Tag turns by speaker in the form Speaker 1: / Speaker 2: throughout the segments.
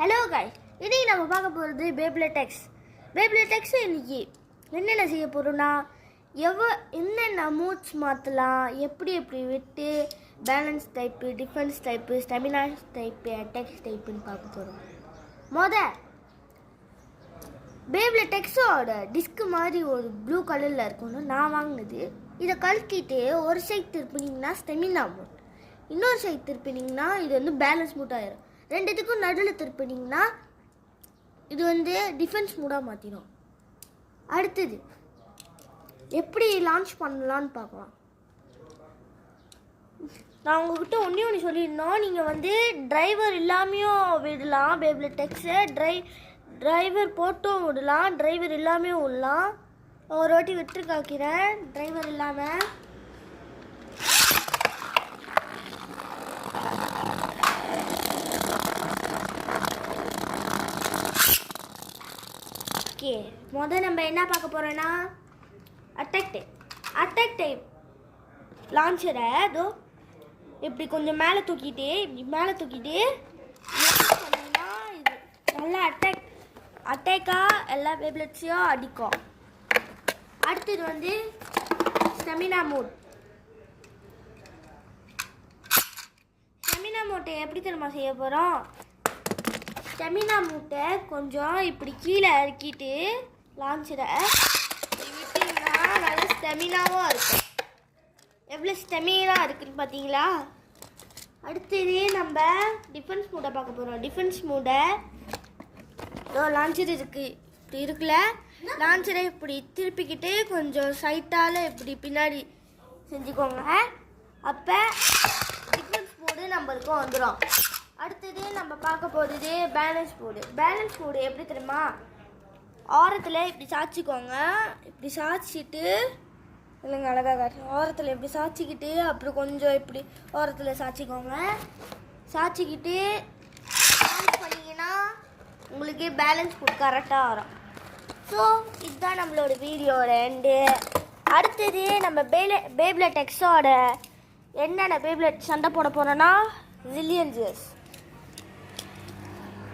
Speaker 1: Hello guys, இன்றைக்கி நம்ம பார்க்க போகிறது பேப்ளேட் எக்ஸ். பேப்ளேட் எக்ஸ் இன்றைக்கி என்னென்ன செய்ய போகிறோன்னா, என்னென்ன மூட்ஸ் மாற்றலாம், எப்படி விட்டு balance type, defence type, stamina type, attack டைப்புன்னு பார்க்க போகிறோம். பேப்ளேட் எக்ஸோட டிஸ்க்கு மாதிரி ஒரு ப்ளூ கலரில் இருக்கணும் நான் வாங்கினது. இதை கழட்டிட்டு ஒரு சைட் திருப்பினீங்கன்னா ஸ்டெமினா மூட், இன்னொரு சைட் திருப்பினீங்கன்னா இது வந்து பேலன்ஸ் மூட் ஆயிரும். ரெண்டுத்துக்கும் நடுவில் திருப்பினீங்கன்னா இது வந்து டிஃபென்ஸ் மூடாக மாற்றிடும். அடுத்தது எப்படி லான்ச் பண்ணலான்னு பார்க்கலாம். நான் உங்ககிட்ட ஒன்று சொல்லியிருந்தோம், நீங்கள் வந்து டிரைவர் இல்லாமையும் விடலாம். பேப்ளேட் எக்ஸை டிரைவர் போட்டும் விடலாம், டிரைவர் இல்லாமையும் விடலாம். ஒரு வாட்டி விட்டு காக்கிறேன் டிரைவர் இல்லாமல். ஓகே, முதல் நம்ம என்ன பார்க்க போகிறோன்னா அட்டாக் டைப் லான்ச்சரை இதோ இப்படி கொஞ்சம் மேலே தூக்கிட்டு இது நல்லா அட்டாக்காக எல்லா பேப்ளெட்ஸையும் அடிக்கும். அடுத்தது வந்து ஸ்டெமினா மூட்டை எப்படி தெரியுமா செய்ய போகிறோம். ஸ்டெமினா மூட்டை கொஞ்சம் இப்படி கீழே இறக்கிட்டு லான்ச்சரை விட்டிங்கன்னா நல்லா ஸ்டெமினாவும் இருக்கும். எவ்வளோ ஸ்டெமினா இருக்குன்னு பார்த்தீங்களா. அடுத்தது நம்ம டிஃபென்ஸ் மூட்டை பார்க்க போகிறோம். டிஃபென்ஸ் மூட்டை லான்ச்சர் இருக்குல்ல, லான்ச்சரை இப்படி திருப்பிக்கிட்டு கொஞ்சம் சைட்டால் இப்படி பின்னாடி செஞ்சுக்கோங்க. அப்போ டிஃபென்ஸ் மோடு நம்மளுக்கு வந்துடும். அடுத்தது நம்ம பார்க்க போகிறது பேலன்ஸ் மோடு எப்படி தெரியுமா, ஓரத்தில் இப்படி சாய்ச்சிக்கோங்க. இப்படி சாய்ச்சிட்டு இல்லைங்க அழகாக காட்டுறேன். ஓரத்தில் இப்படி சாய்ச்சிக்கிட்டு அப்புறம் கொஞ்சம் இப்படி ஓரத்தில் சாய்ச்சிக்கிட்டு பண்ணிங்கன்னா உங்களுக்கு பேலன்ஸ் மோட் கரெக்டாக வரும். ஸோ இதுதான் நம்மளோட வீடியோட எண்டு. அடுத்தது நம்ம பேப்ளேட் எக்ஸோட என்னென்ன பேப்ளேட் சண்டை போட போகிறோன்னா, ஜில்லியன்ஸ்,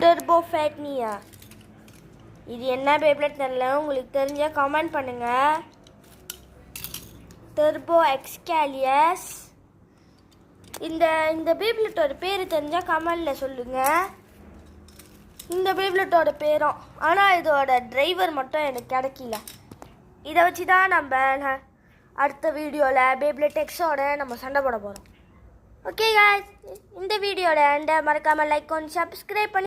Speaker 1: டர்போ ஃபேட்னியா. இது என்ன பேப்ளேட் தெரியல, உங்களுக்கு தெரிஞ்சால் கமெண்ட் பண்ணுங்கள். டர்போ எக்ஸ்கேலியஸ். இந்த பேப்ளேட்டோட பேர் தெரிஞ்சால் கமெண்டில் சொல்லுங்கள். இந்த பேப்ளேட்டோட பேரும், ஆனால் இதோட டிரைவர் மட்டும் எனக்கு கிடைக்கல. இதை வச்சு தான் நம்ம அடுத்த வீடியோவில் பேப்ளேட் எக்ஸோட நம்ம சண்டை போட போகிறோம். ஓகே காய்ஸ், இந்த வீடியோட மறக்காமல் லைக் பண்ணி சப்ஸ்கிரைப் பண்ணி